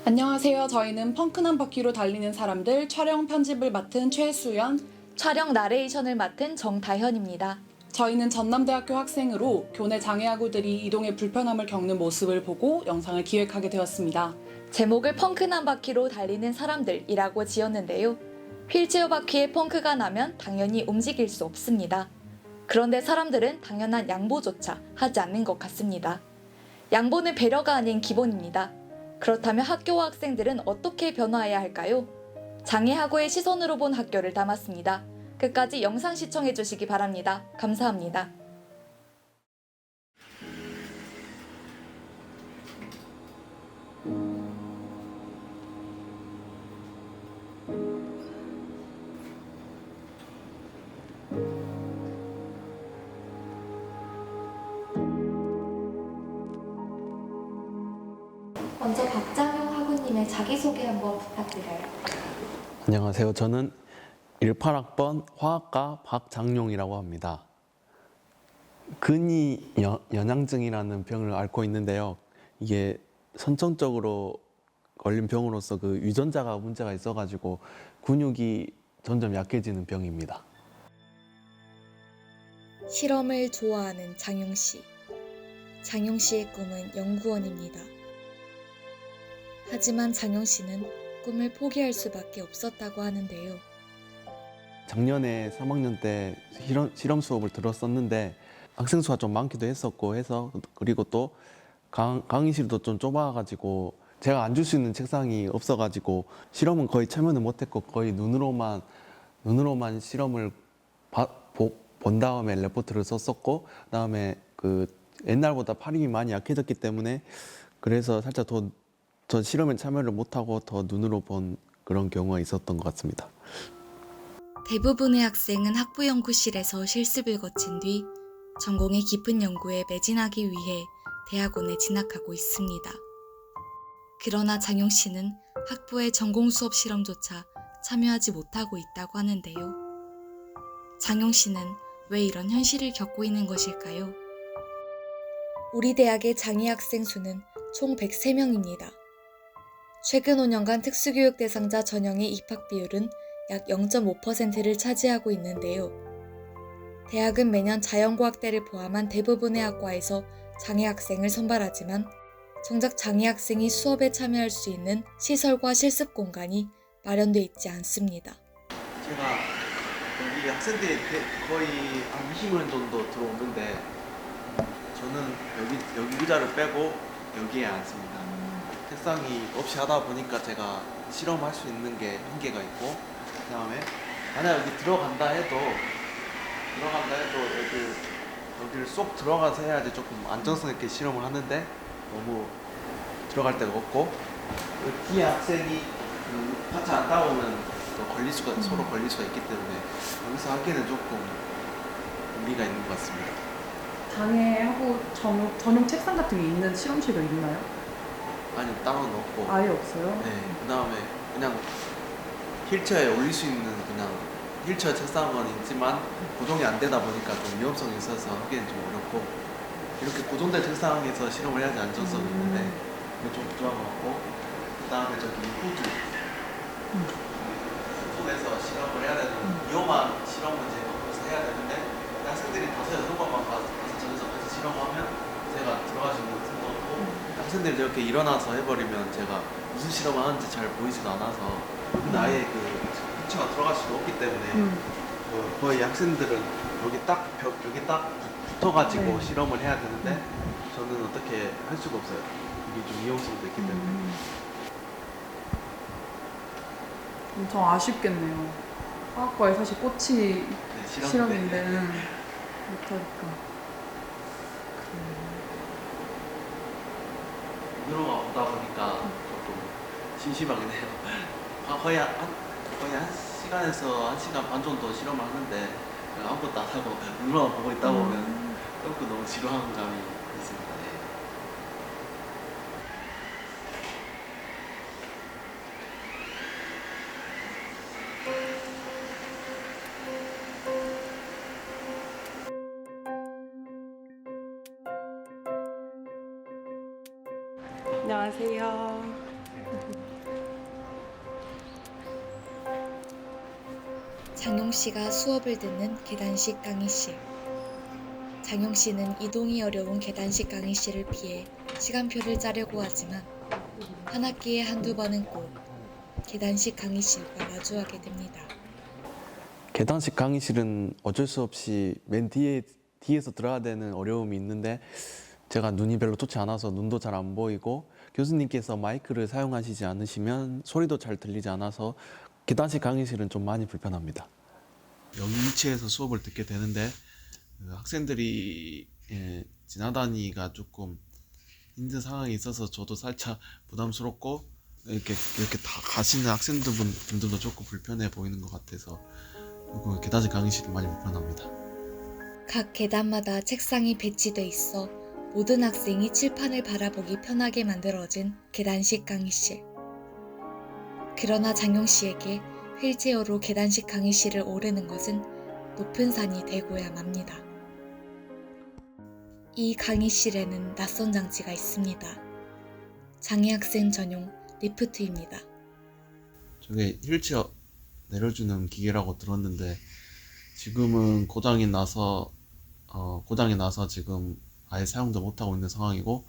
안녕하세요. 저희는 펑크난 바퀴로 달리는 사람들 촬영 편집을 맡은 최수연. 촬영 나레이션을 맡은 정다현입니다. 저희는 전남대학교 학생으로 교내 장애아구들이 이동에 불편함을 겪는 모습을 보고 영상을 기획하게 되었습니다. 제목을 펑크난 바퀴로 달리는 사람들이라고 지었는데요. 휠체어 바퀴에 펑크가 나면 당연히 움직일 수 없습니다. 그런데 사람들은 당연한 양보조차 하지 않는 것 같습니다. 양보는 배려가 아닌 기본입니다. 그렇다면 학교와 학생들은 어떻게 변화해야 할까요? 장애하고의 시선으로 본 학교를 담았습니다. 끝까지 영상 시청해 주시기 바랍니다. 감사합니다. 먼저 박장용 학우님의 자기소개 한번 부탁드려요. 안녕하세요. 저는 18학번 화학과 박장용이라고 합니다. 근위 연양증이라는 병을 앓고 있는데요. 이게 선천적으로 걸린 병으로서 그 유전자가 문제가 있어가지고 근육이 점점 약해지는 병입니다. 실험을 좋아하는 장용 씨. 장용 씨의 꿈은 연구원입니다. 하지만 장용 씨는 꿈을 포기할 수밖에 없었다고 하는데요. 작년에 3학년 때 실험 수업을 들었었는데 학생 수가 좀 많기도 했었고 해서, 그리고 또 강의실도 좀 좁아가지고 제가 앉을 수 있는 책상이 없어가지고 실험은 거의 참여는 못했고 거의 눈으로만 실험을 본 다음에 레포트를 썼었고, 그다음에 그 옛날보다 팔 힘이 많이 약해졌기 때문에 그래서 살짝 더 실험에 참여를 못하고 더 눈으로 본 그런 경우가 있었던 것 같습니다. 대부분의 학생은 학부 연구실에서 실습을 거친 뒤 전공의 깊은 연구에 매진하기 위해 대학원에 진학하고 있습니다. 그러나 장용 씨는 학부의 전공 수업 실험조차 참여하지 못하고 있다고 하는데요. 장용 씨는 왜 이런 현실을 겪고 있는 것일까요? 우리 대학의 장애 학생 수는 총 103명입니다. 최근 5년간 특수교육 대상자 전형의 입학 비율은 약 0.5%를 차지하고 있는데요. 대학은 매년 자연과학대를 포함한 대부분의 학과에서 장애 학생을 선발하지만 정작 장애 학생이 수업에 참여할 수 있는 시설과 실습 공간이 마련돼 있지 않습니다. 제가 여기 학생들이 거의 한 20명 정도 들어오는데 저는 여기 의자를 빼고 여기에 앉습니다. 책상이 없이 하다 보니까 제가 실험할 수 있는 게 한계가 있고, 그 다음에 만약 여기 들어간다 해도 여기를 쏙 들어가서 해야지 조금 안정성 있게 실험을 하는데 너무 들어갈 데가 없고, 그 뒤에 학생이 같이 앉다 보면 또 서로 걸릴 수가 있기 때문에 여기서 하기에는 조금 무리가 있는 것 같습니다. 장애하고 전용 책상 같은 게 있는 실험실도 있나요? 아니, 따로는 없고. 아예 없어요? 네, 그 다음에 그냥 휠체어에 올릴 수 있는 그냥 휠체어 책상은 있지만 고정이 안 되다 보니까 좀 위험성이 있어서 하기엔 좀 어렵고, 이렇게 고정된 책상에서 실험을 해야지 안정성이 있는데 이게 좀 부족한 것 같고, 그 다음에 저기 후드 후드에서 실험을 해야 되는 위험한 실험을 이제 거기서 해야 되는데 학생들이 5-6번만 가서 저기서 같이 실험하면 제가 들어가지 못한 거고, 학생들이 이렇게 일어나서 해버리면 제가 무슨 실험을 하는지 잘 보이지도 않아서 여기는 아예 그 휠체어가 들어갈 수가 없기 때문에 거의 학생들은 여기 딱 붙어가지고 네. 실험을 해야 되는데 저는 어떻게 할 수가 없어요. 이게 좀 위험성도 있기 때문에. 엄청 아쉽겠네요. 화학과에 사실 꽃이 네, 실험인데 못하니까. 눈으로만 보다 보니까 조금 심심하긴 해요. 거의 한 시간에서 1시간 반 정도 실험을 하는데 아무것도 안 하고 눈으로만 보고 있다 보면 조금 너무 지루한 감이 있습니다. 네. 안녕하세요. 장용 씨가 수업을 듣는 계단식 강의실. 장용 씨는 이동이 어려운 계단식 강의실을 피해 시간표를 짜려고 하지만 한 학기에 한두 번은 꼭 계단식 강의실과 마주하게 됩니다. 계단식 강의실은 어쩔 수 없이 맨 뒤에서 들어야 되는 어려움이 있는데 제가 눈이 별로 좋지 않아서 눈도 잘 안 보이고 교수님께서 마이크를 사용하시지 않으시면 소리도 잘 들리지 않아서 계단식 강의실은 좀 많이 불편합니다. 여기 위치에서 수업을 듣게 되는데 학생들이 지나다니기가 조금 힘든 상황이 있어서 저도 살짝 부담스럽고 이렇게 다 가시는 학생분들도 조금 불편해 보이는 것 같아서 그리고 계단식 강의실이 많이 불편합니다. 각 계단마다 책상이 배치돼 있어 모든 학생이 칠판을 바라보기 편하게 만들어진 계단식 강의실. 그러나 장용 씨에게 휠체어로 계단식 강의실을 오르는 것은 높은 산이 되고야 맙니다. 이 강의실에는 낯선 장치가 있습니다. 장애 학생 전용 리프트입니다. 저게 휠체어 내려주는 기계라고 들었는데 지금은 고장이 나서 지금 아예 사용도 못하고 있는 상황이고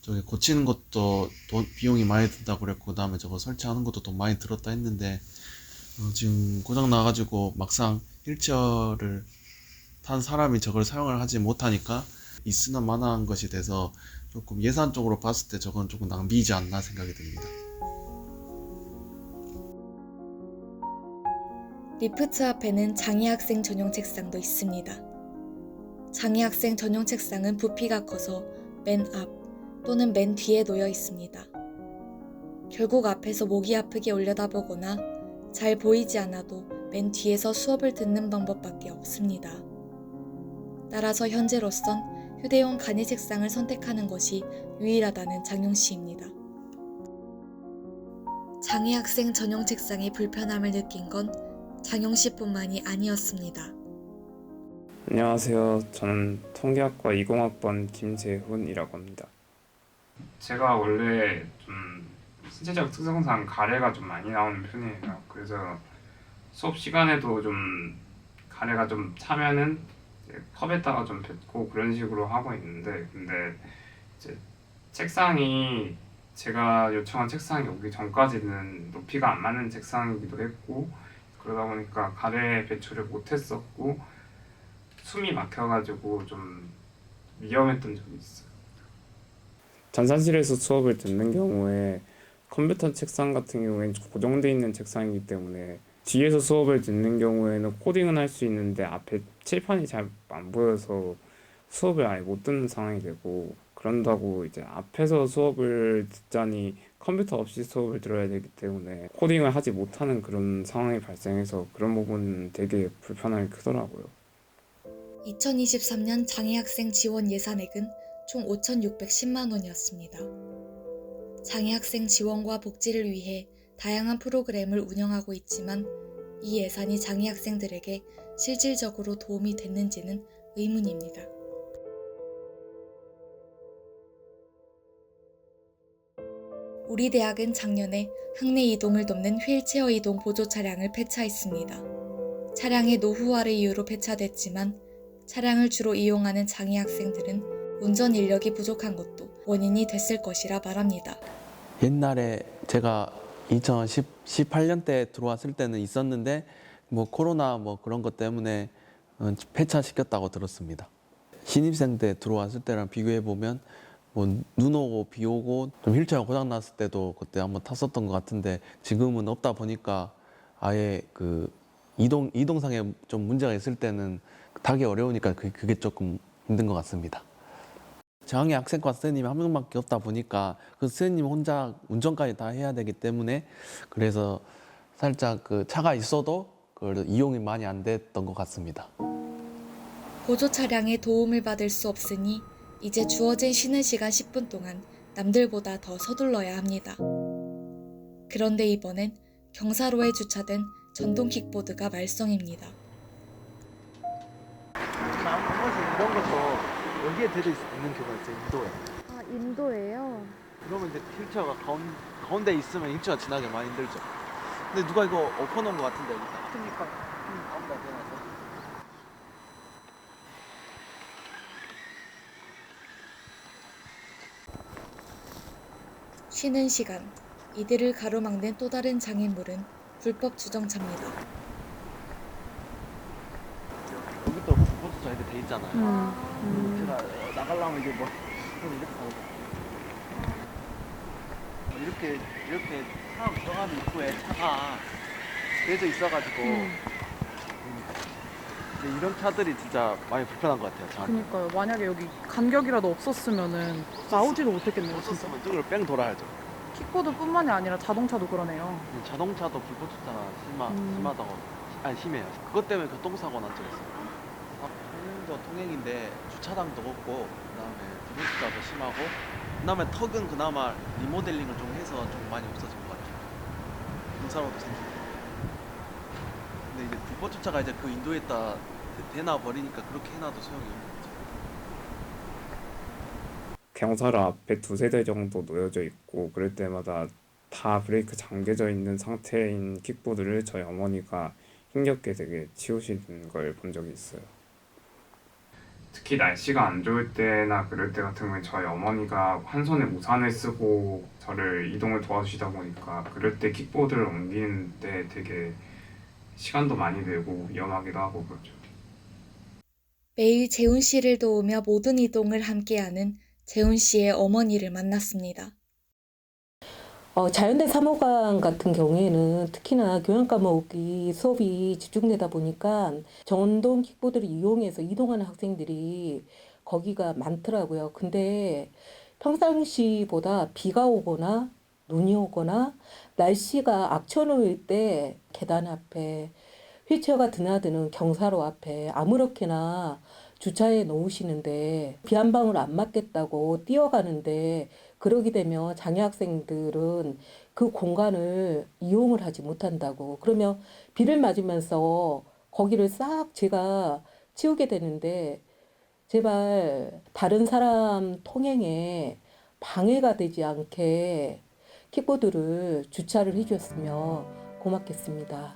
저기 고치는 것도 비용이 많이 든다고 그랬고 그 다음에 저거 설치하는 것도 돈 많이 들었다 했는데 지금 고장 나가지고 막상 휠체어를 탄 사람이 저걸 사용을 하지 못하니까 있으나 마나한 것이 돼서 조금 예산적으로 봤을 때 저건 조금 낭비이지 않나 생각이 듭니다. 리프트 앞에는 장애 학생 전용 책상도 있습니다. 장애 학생 전용 책상은 부피가 커서 맨 앞 또는 맨 뒤에 놓여 있습니다. 결국 앞에서 목이 아프게 올려다보거나 잘 보이지 않아도 맨 뒤에서 수업을 듣는 방법밖에 없습니다. 따라서 현재로선 휴대용 간이 책상을 선택하는 것이 유일하다는 장용 씨입니다. 장애 학생 전용 책상의 불편함을 느낀 건 장용 씨뿐만이 아니었습니다. 안녕하세요. 저는 통계학과 20학번 김재훈이라고 합니다. 제가 원래 좀 신체적 특성상 가래가 좀 많이 나오는 편이에요. 그래서 수업 시간에도 좀 가래가 좀 차면은 이제 컵에다가 좀 뱉고 그런 식으로 하고 있는데 근데 이제 책상이 제가 요청한 책상이 오기 전까지는 높이가 안 맞는 책상이기도 했고 그러다 보니까 가래 배출을 못했었고 숨이 막혀가지고 좀 위험했던 적이 있어요. 전산실에서 수업을 듣는 경우에 컴퓨터 책상 같은 경우에는 고정되어 있는 책상이기 때문에 뒤에서 수업을 듣는 경우에는 코딩은 할 수 있는데 앞에 칠판이 잘 안 보여서 수업을 아예 못 듣는 상황이 되고 그런다고 이제 앞에서 수업을 듣자니 컴퓨터 없이 수업을 들어야 되기 때문에 코딩을 하지 못하는 그런 상황이 발생해서 그런 부분은 되게 불편함이 크더라고요. 2023년 장애학생 지원 예산액은 총 5,610만 원이었습니다. 장애학생 지원과 복지를 위해 다양한 프로그램을 운영하고 있지만 이 예산이 장애학생들에게 실질적으로 도움이 됐는지는 의문입니다. 우리 대학은 작년에 학내 이동을 돕는 휠체어 이동 보조 차량을 폐차했습니다. 차량의 노후화를 이유로 폐차됐지만 차량을 주로 이용하는 장애 학생들은 운전 인력이 부족한 것도 원인이 됐을 것이라 말합니다. 옛날에 제가 2018년 때 들어왔을 때는 있었는데 뭐 코로나 뭐 그런 것 때문에 폐차시켰다고 들었습니다. 신입생 때 들어왔을 때랑 비교해 보면 뭐 눈 오고 비 오고 좀 휠체어 고장 났을 때도 그때 한번 탔었던 것 같은데 지금은 없다 보니까 아예 그 이동상에 좀 문제가 있을 때는 타기 어려우니까 그게 조금 힘든 것 같습니다. 장애 학생과 선생님이 한 명밖에 없다 보니까 그 선생님 혼자 운전까지 다 해야 되기 때문에 그래서 살짝 그 차가 있어도 그 이용이 많이 안 됐던 것 같습니다. 보조 차량의 도움을 받을 수 없으니 이제 주어진 쉬는 시간 10분 동안 남들보다 더 서둘러야 합니다. 그런데 이번엔 경사로에 주차된 전동 킥보드가 말썽입니다. 한 번씩 이런 것도 여기에 대도 있는 경우가 있어요. 인도에. 아, 인도예요? 그러면 이제 휠체어가 가운데 있으면 일주가 지나기 많이 힘들죠. 근데 누가 이거 엎어놓은 것 같은데 여기다. 그러니까. 가운데 대놔서. 쉬는 시간, 이들을 가로막는 또 다른 장애물은 불법 주정차입니다. 여기 또 불법주차 이렇게 돼 있잖아요. 제가 나가려면 이게 뭐 이렇게 가고. 이렇게 사람 들어가는 입구에 차가 대져 있어가지고 근데 이런 차들이 진짜 많이 불편한 것 같아요. 저한테. 그러니까요. 만약에 여기 간격이라도 없었으면은 나오지도 못했겠네요, 진짜. 없었으면 저걸 뺑 돌아야죠. 킥보드뿐만이 아니라 자동차도 그러네요. 자동차도 불법주차가 심하다고 심해요. 그것 때문에 교통사고 난 적 있어요. 통행도 통행인데 주차장도 없고 그다음에 불법주차도 심하고 그다음에 턱은 그나마 리모델링을 좀 해서 좀 많이 없어진 것 같아요. 경사로도 생기고. 근데 이제 불법주차가 이제 그 인도에다 대놔 버리니까 그렇게 해놔도 소용이 없는 거죠. 경사로 앞에 2-3대 정도 놓여져 있고 그럴 때마다 다 브레이크 잠겨져 있는 상태인 킥보드를 저희 어머니가 힘겹게 되게 치우시는 걸 본 적이 있어요. 특히 날씨가 안 좋을 때나 그럴 때 같은 경우에 저희 어머니가 한 손에 우산을 쓰고 저를 이동을 도와주시다 보니까 그럴 때 킥보드를 옮기는데 되게 시간도 많이 들고 위험하기도 하고 그렇죠. 매일 재훈 씨를 도우며 모든 이동을 함께하는 재훈 씨의 어머니를 만났습니다. 자연대 3호관 같은 경우에는 특히나 교양 과목이 수업이 집중되다 보니까 전동 킥보드를 이용해서 이동하는 학생들이 거기가 많더라고요. 근데 평상시보다 비가 오거나 눈이 오거나 날씨가 악천후일 때 계단 앞에 휠체어가 드나드는 경사로 앞에 아무렇게나 주차해 놓으시는데 비 한 방울 안 맞겠다고 뛰어가는데 그러게 되면 장애 학생들은 그 공간을 이용을 하지 못한다고. 그러면 비를 맞으면서 거기를 싹 제가 치우게 되는데 제발 다른 사람 통행에 방해가 되지 않게 킥보드를 주차를 해주셨으면 고맙겠습니다.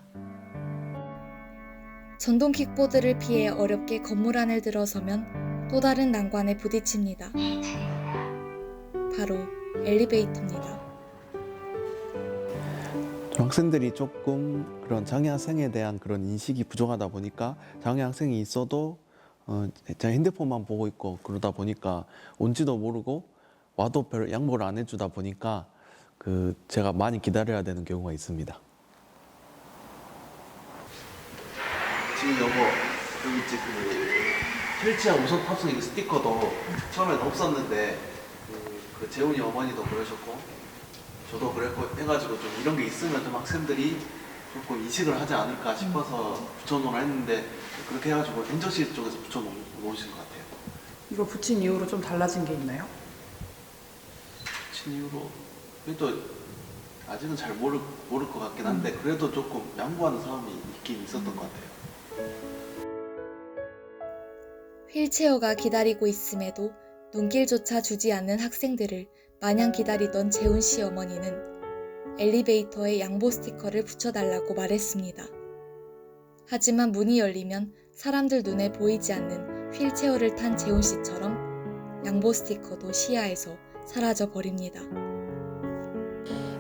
전동 킥보드를 피해 어렵게 건물 안을 들어서면 또 다른 난관에 부딪힙니다. 바로 엘리베이터입니다. 학생들이 조금 그런 장애 학생에 대한 그런 인식이 부족하다 보니까 장애 학생이 있어도 제 핸드폰만 보고 있고 그러다 보니까 온지도 모르고 와도 별 양보를 안 해주다 보니까 제가 많이 기다려야 되는 경우가 있습니다. 지금 여기 있지 휠체어 우선 탑승 스티커도 처음엔 없었는데 그 재훈이 어머니도 그러셨고 저도 그랬고 해가지고 좀 이런 게 있으면 좀 학생들이 조금 인식을 하지 않을까 싶어서 붙여놓으라 했는데 그렇게 해가지고 행정실 쪽에서 붙여놓으신 것 같아요. 이거 붙인 이후로 좀 달라진 게 있나요? 붙인 이후로 그래도 아직은 잘 모를 것 같긴 한데 그래도 조금 양보하는 사람이 있긴 있었던 것 같아요. 휠체어가 기다리고 있음에도 눈길조차 주지 않는 학생들을 마냥 기다리던 재훈 씨 어머니는 엘리베이터에 양보 스티커를 붙여달라고 말했습니다. 하지만 문이 열리면 사람들 눈에 보이지 않는 휠체어를 탄 재훈 씨처럼 양보 스티커도 시야에서 사라져 버립니다.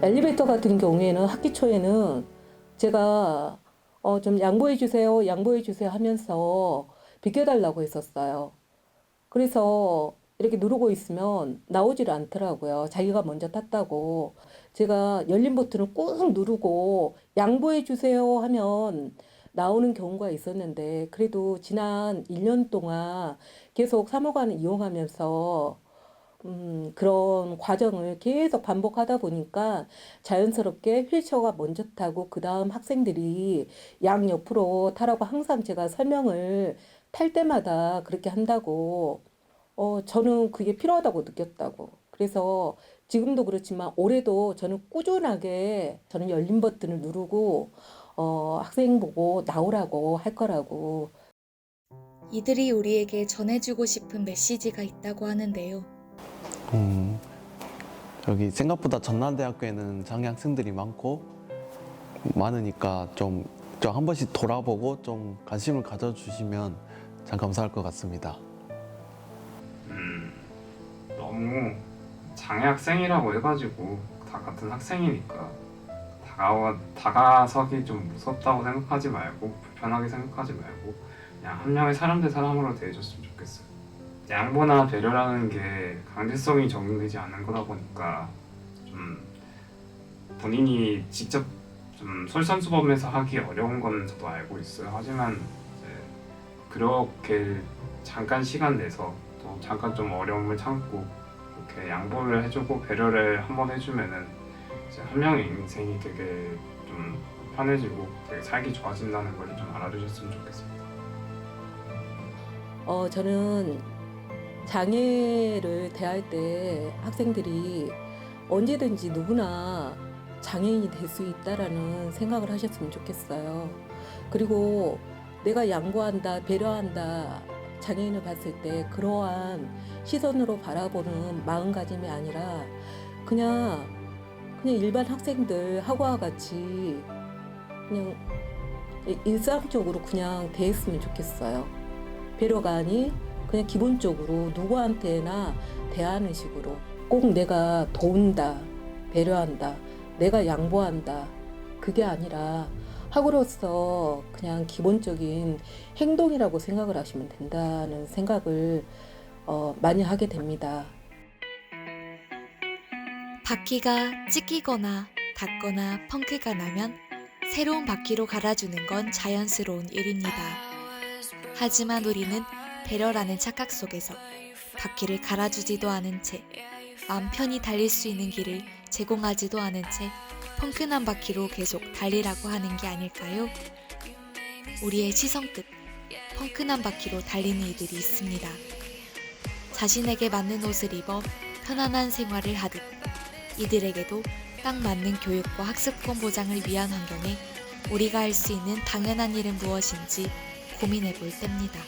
엘리베이터 같은 경우에는 학기 초에는 제가 좀 양보해 주세요 하면서 비켜달라고 했었어요. 그래서 이렇게 누르고 있으면 나오질 않더라고요. 자기가 먼저 탔다고. 제가 열린 버튼을 꾹 누르고 양보해 주세요 하면 나오는 경우가 있었는데 그래도 지난 1년 동안 계속 3호관을 이용하면서 그런 과정을 계속 반복하다 보니까 자연스럽게 휠체어가 먼저 타고 그 다음 학생들이 양옆으로 타라고 항상 제가 설명을 탈 때마다 그렇게 한다고 저는 그게 필요하다고 느꼈다고. 그래서 지금도 그렇지만 올해도 저는 꾸준하게 저는 열린 버튼을 누르고 학생 보고 나오라고 할 거라고. 이들이 우리에게 전해주고 싶은 메시지가 있다고 하는데요. 저기 생각보다 전남대학교에는 장애 학생들이 많으니까 좀 한 번씩 돌아보고 좀 관심을 가져주시면 참 감사할 것 같습니다. 너무 장애 학생이라고 해가지고 다 같은 학생이니까 다가서기 좀 무섭다고 생각하지 말고 불편하게 생각하지 말고 그냥 한 명의 사람 대 사람으로 대해줬으면 좋겠어요. 양보나 배려라는 게 강제성이 적용되지 않는 거다 보니까 좀 본인이 직접 좀 솔선수범해서 하기 어려운 건 저도 알고 있어요. 하지만 이제 그렇게 잠깐 시간 내서 또 잠깐 좀 어려움을 참고 이렇게 양보를 해주고 배려를 한번 해주면은 이제 한 명의 인생이 되게 좀 편해지고 되게 살기 좋아진다는 걸 좀 알아주셨으면 좋겠습니다. 저는 장애를 대할 때 학생들이 언제든지 누구나 장애인이 될 수 있다라는 생각을 하셨으면 좋겠어요. 그리고 내가 양보한다, 배려한다, 장애인을 봤을 때 그러한 시선으로 바라보는 마음가짐이 아니라 그냥 일반 학생들 하고와 같이 그냥 일상적으로 그냥 대했으면 좋겠어요. 배려가 아니 그냥 기본적으로 누구한테나 대하는 식으로 꼭 내가 도운다, 배려한다, 내가 양보한다 그게 아니라 학우로서 그냥 기본적인 행동이라고 생각을 하시면 된다는 생각을 많이 하게 됩니다. 바퀴가 찢기거나 닿거나 펑크가 나면 새로운 바퀴로 갈아주는 건 자연스러운 일입니다. 하지만 우리는 배려라는 착각 속에서 바퀴를 갈아주지도 않은 채 마음 편히 달릴 수 있는 길을 제공하지도 않은 채 펑크난 바퀴로 계속 달리라고 하는 게 아닐까요? 우리의 시선 끝 펑크난 바퀴로 달리는 이들이 있습니다. 자신에게 맞는 옷을 입어 편안한 생활을 하듯 이들에게도 딱 맞는 교육과 학습권 보장을 위한 환경에 우리가 할 수 있는 당연한 일은 무엇인지 고민해 볼 때입니다.